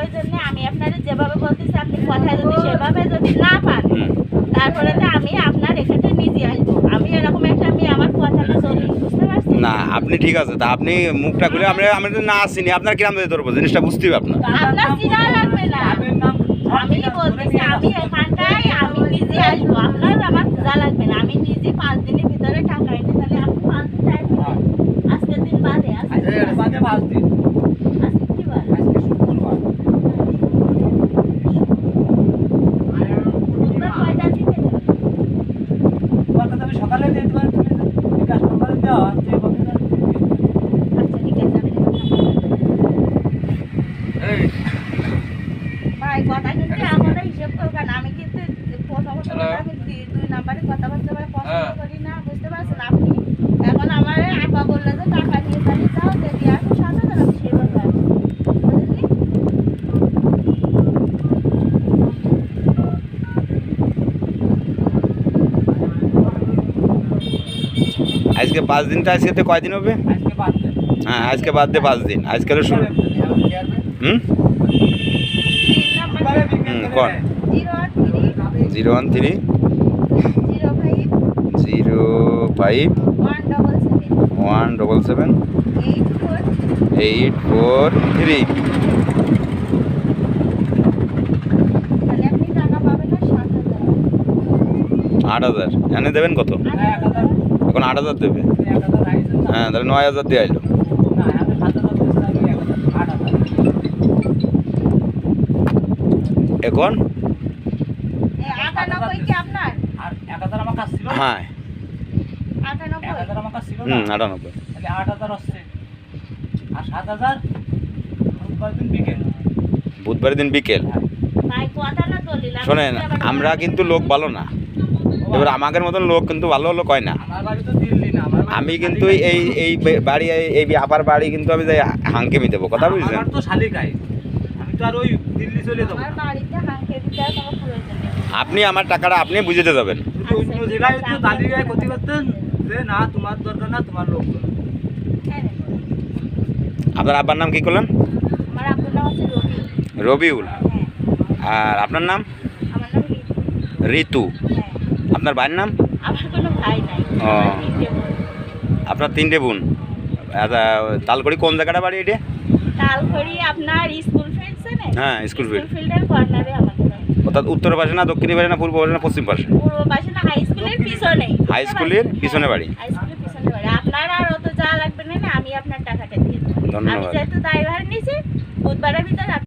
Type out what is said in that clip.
ওই জন্য আমি আপনারে যেভাবে বলতেছি আপনি কথা যদি সেভাবে যদি না পান তারপরে তো আমি আপনার এখানে নিজে আসবো। আমি এরকম একটা আমি আমার কথাটা চলি, বুঝতে পারছেন? না আপনি ঠিক আছে, তা আপনি মুখটা খুলে আমরা তো না আসিনি, আপনার কিরাম দিয়ে ধরবো জিনিসটা বুঝতে হবে আপনার। আপনার চিনা লাগবে না, আমি বলতেছি আমি এখানটায় আমি নিজে আসবো, আপনার আমার খোঁজা লাগবে না। আমি নিজে 5 দিনের ভিতরে টাকা এনে তাহলে আপনি 5 দিন টাইম দিবেন। আজকের দিন বাদে আজকে কি বার? বুধবার কয়টা থেকে দেবেন? সকালে দিয়ে দেবেন, তুমি বিকাশ নম্বরে দেওয়া যে কথা আচ্ছা ঠিক আছে, আমি ভাই কথা কিন্তু আমরা হিসাব করবেন। আমি কিন্তু প্রথমত আমি 2 নাম্বারে কথাবার্তা বলে পছন্দ করি না, বুঝতে পারছেন? আপনি এখন আমার আপা বললে যে টাকা নিয়ে তাহলে যাও দিয়ে আসো 7,000 আমি সেভাবে আসবো, বুঝলি? আজকে 5 দিনটা, আজকে তো কয়দিন হবে? আজকে বাদ দেন। হ্যাঁ আজকে বাদ দিয়ে 5 দিন, আজকে তো শুরু। হুম 3 নাম্বারে কোন 013 013 05 177 843। তাহলে আপনি টাকা পাবেন না 7,000। 8,000 এনে দেবেন কত? 1000 এখন 8,000 দেবে। 1000 আইছে না। হ্যাঁ তাহলে 9,000 দিয়ে আইলো। না আমি 7000 দিচ্ছি, আমি 8000। এখন 98 কি আপনার? আর 1000 আমার কাছে ছিল। হ্যাঁ 98 1000 আমার কাছে ছিল না। 98। তাহলে 8000 হচ্ছে। আর 7000 বুধবার দিন বিকেল। বুধবারের দিন বিকেল। ভাই কথাটা দলিল আমি শোনেন আমরা কিন্তু লোক ভালো না, এবার আমাদের মতন লোক কিন্তু ভালো লোক হয় না। আমার বাড়ি তো দিল্লি না, আমার বাড়ি আমি কিন্তু এই এই বাড়ি এই আপার বাড়ি কিন্তু আমি যাই হাঙ্কেমি দেবো, কথা বুঝছেন? আমার তো শালিকায়। আমি তো আর ওই দিল্লি চলে যাবো আমার না। বাড়িতে হাঁকে দিতে আর কোনো প্রয়োজন নেই। আপনি আমার টাকাটা আপনি বুঝতে যাবেন। যদি অন্য জেলায় একটু তালিকায় ক্ষতি করতেন যে না তোমার দরকার না, তোমার লোকজন। হ্যাঁ, আপনার আব্বার নাম কি করলেন? আমার আপুর নাম হচ্ছে রবি। রবিউল। হ্যাঁ, আর আপনার নাম? আমার নাম ঋতু। ঋতু। হ্যাঁ, আপনার ভাইয়ের নাম? আমার কোনো ভাই নাই, ও। আমার 3টে বোন। আপনার 3টে বোন। আচ্ছা তালকড়ি কোন জায়গাটা বাড়ি এটা? তালখড়ি আপনার স্কুল ফিল্ড চেনেন? হ্যাঁ, স্কুল ফিল্ড। ফিল্ডের কর্নারে আমাদের বাড়ি। অর্থাৎ উত্তর পাশে না দক্ষিণ পাশে না পূর্ব পাশে না পশ্চিম পাশে? পূর্ব পাশে না, হাই স্কুলের পিছনে। হাই স্কুলের পিছনে বাড়ি। হাই স্কুলের পিছনে বাড়ি। আপনার আর অত যা লাগবে না, আমি আপনার টাকাটা দিয়ে দেবো। আমি ধন্যবাদ। যেহেতু ড্রাইভার নিয়েছি বুধবারের ভিতরে